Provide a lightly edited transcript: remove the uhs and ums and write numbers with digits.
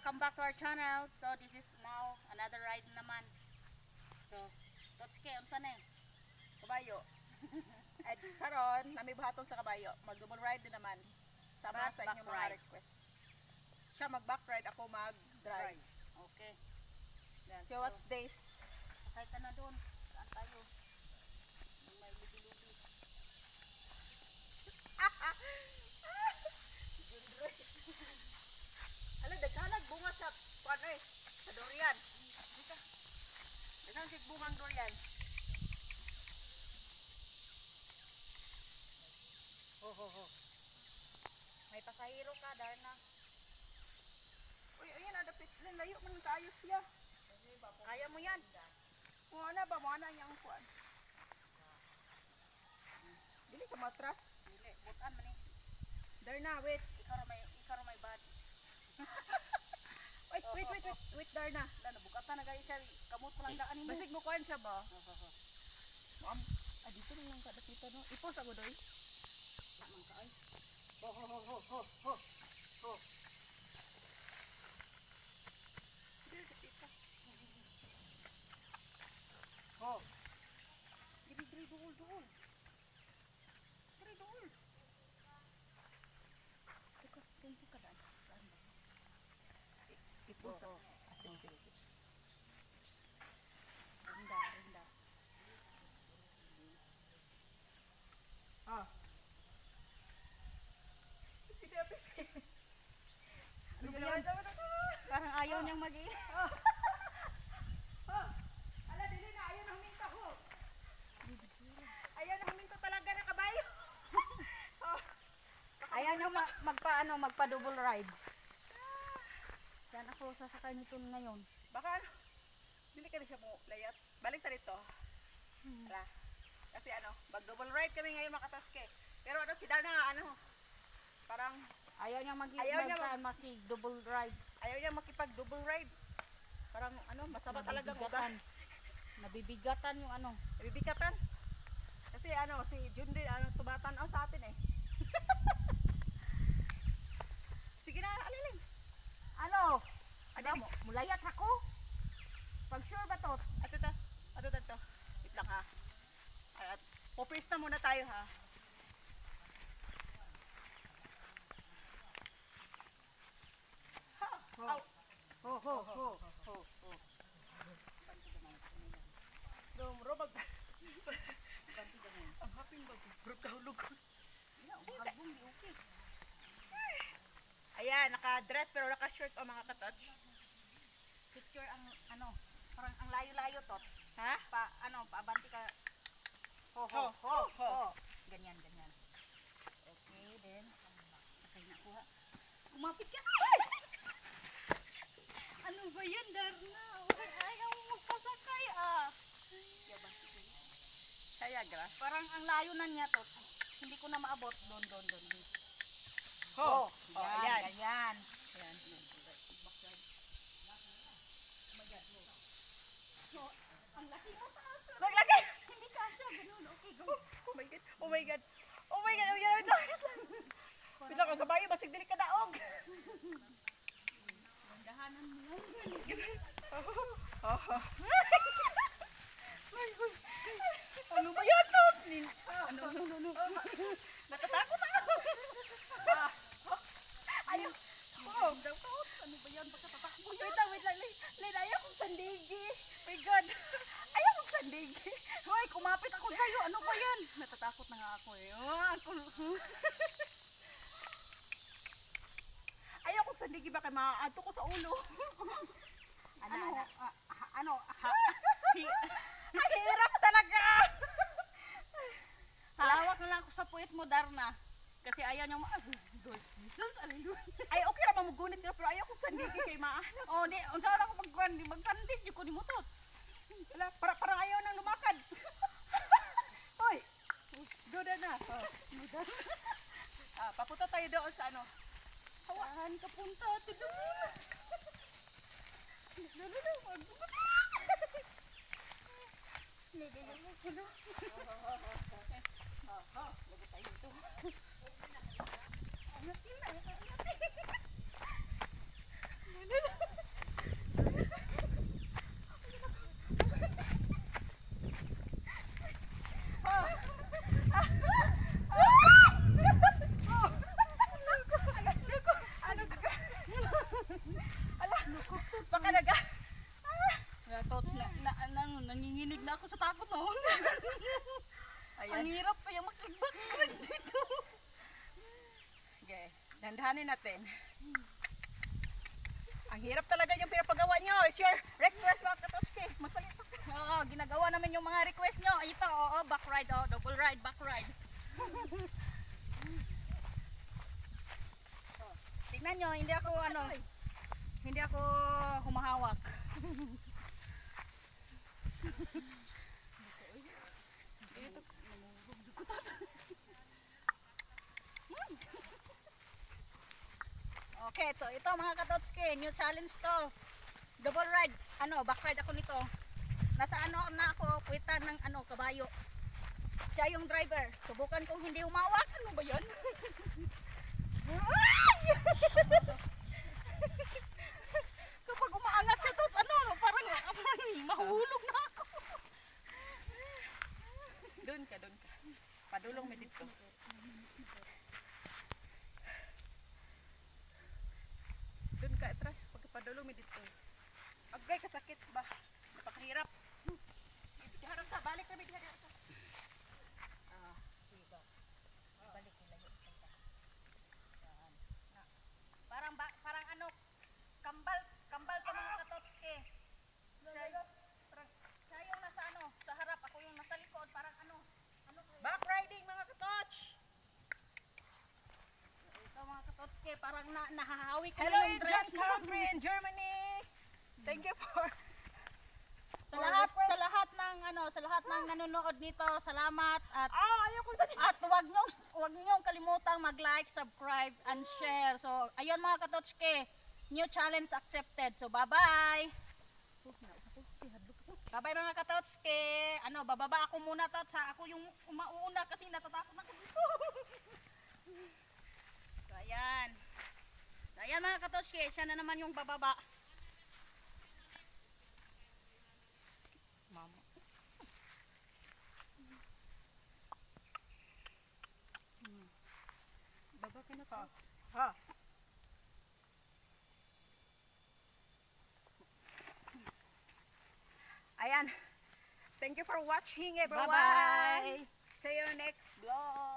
welcome back to our channel. So this is now another ride naman. So, Totsuke, unsa na kabayo. At karon, nami buhaton sa kabayo. Mag-double ride din naman. Sama sa inyong mga request. Siya mag-back ride, ako mag-drive. Okay. Yan. So what's this? Sakay ka na doon. Saan tayo? May lubi-lubi. Hala, daghanag bunga sa ano eh, sa durian. Dito. Daghang sig bungang durian. Ho. May pasahero ka, Darna. Uy, ayan, adapit. Layo man sa ayos siya. Kaya mo yan. Kung ano ba, mo na niyang kuan. Dili siya matras. Dili, butan man eh. Darna, wait. Ikaw ra may bad. Wait, Darna. Dana, bukatan na gaya siya. Kamot pa lang daan mo. Basig mo kuan siya ba? Dito lang kada kita no. Ipos ako doy. Tamang ka ay. Ho. Dili sa kita. Ho. Diri duol. Diri duol. Tingko ka daan. Ipos ako. Sige. Rinda. Hindi apis. Parang ayaw niyang mag-i. Ala, dili na. Ayaw na huminto ho. Ayaw na huminto talaga na kabayo. Ayaw niyang magpa double ride. Yan ako sasakay nito ngayon. Baka ano, dili ka na siya mo layat. Balik ta dito. Ala. Kasi ano, mag-double ride kami ngayon makataske. Pero ano si Darna, parang Ayaw niyang maki-double ride. ayaw niya makipag-double ride. Parang masama talagang ugat. Nabibigatan yung ano. Nabibigatan. Kasi si Jun din, tubatan sa atin eh. Sige na, aliling. Ano? Ano mo? Mulayat ako? Pag sure ba to? Ato. Wait lang ha. At popista muna tayo ha. Ho. Rumrobag. Ang haping bag. Bro, kahulog ko. Okay. Ayan, naka-dress pero naka-shirt o mga katouch. Secure ang parang ang layo-layo to. Ha? Paabanti ka. Ho. Ganyan. Okay, then. Sakay na kuha. Kumapit ka. Ano ba yan, Darna? Ayaw mo magpasakay Kaya, gra. Parang ang layo na niya to. Hindi ko na maabot. Doon. Ho. Ayan. Ayan. Ang laki mo taas. Maglagay. Hindi kasya. Ganun. Okay, go. Oh my God. Wait lang, ang kabayo, basig dili ka daog. Dahanan mo lang. Ano ba yan, Tos? Ano? Natatakot ako. Ayaw. Ano ba yan? Pagkatatakbo yan. Wait lang. Lin, ayaw kong sandigi. My God. Ayaw kong sandigi. Hoy, kumapit ako sa'yo. Ano ba yan? Natatakot na nga ako eh. Ayaw kong sandigi ba kay maaanto ko sa ulo. Ang hirap talaga. Halawak na lang ako sa puwit mo, Darna. Kasi ayaw niyang Ay, okay naman magunit nila pero ayaw kong sandigi kay maaanto. Oh, di. Unsa na ako magkandit. Yung ko ni mo to. Wala, parang ayaw nang lumakad. Hoy, doon na. Papunta tayo doon sa Saan ka punta? Lagot tayo dito. Angat yun. gagawin natin. Ang hirap talaga yung pinapagawa nyo. It's your request mga katotske. Magsalita ka. Oo, ginagawa namin yung mga request nyo. Ito, oo, back ride, oh, double ride, back ride. Tignan nyo, hindi ako humahawak. Okay, so ito mga katotske, new challenge to. Double ride, back ride ako nito. Nasa na ako, puwitan ng kabayo. Siya yung driver. Subukan kong hindi umawak. Ano ba 'yon? Kapag umaangat siya to, parang mahulog na ako. Doon ka. Padulong mo dito. Doon ka atras, pagpadulong mo dito. Agay kasakit ba? Napakahirap. Diharap ka, balik kami diharap ka. Balik nila yung isa. Parang kambal to mga katotske. Siya yung nasa sa harap, ako yung nasa likod, parang Back riding mga katoch. ito mga katotske, parang nahahawi ko Hello na yung Indian dress mo. country in Germany. Thank you for Sa lahat ng nanonood nito, salamat at ayaw ko na. at wag niyo kalimutang mag-like, subscribe and share. So, ayun mga katotske, new challenge accepted. So, bye-bye. Bye-bye mga katotske. Bababa ako muna to. Ako yung umauna kasi natatakot ako dito. So, ayan. So, ayan mga katotske, siya na naman yung bababa. Mama. Baba ka na to. Ha. Ayan. Thank you for watching everyone. Bye-bye. See you next vlog.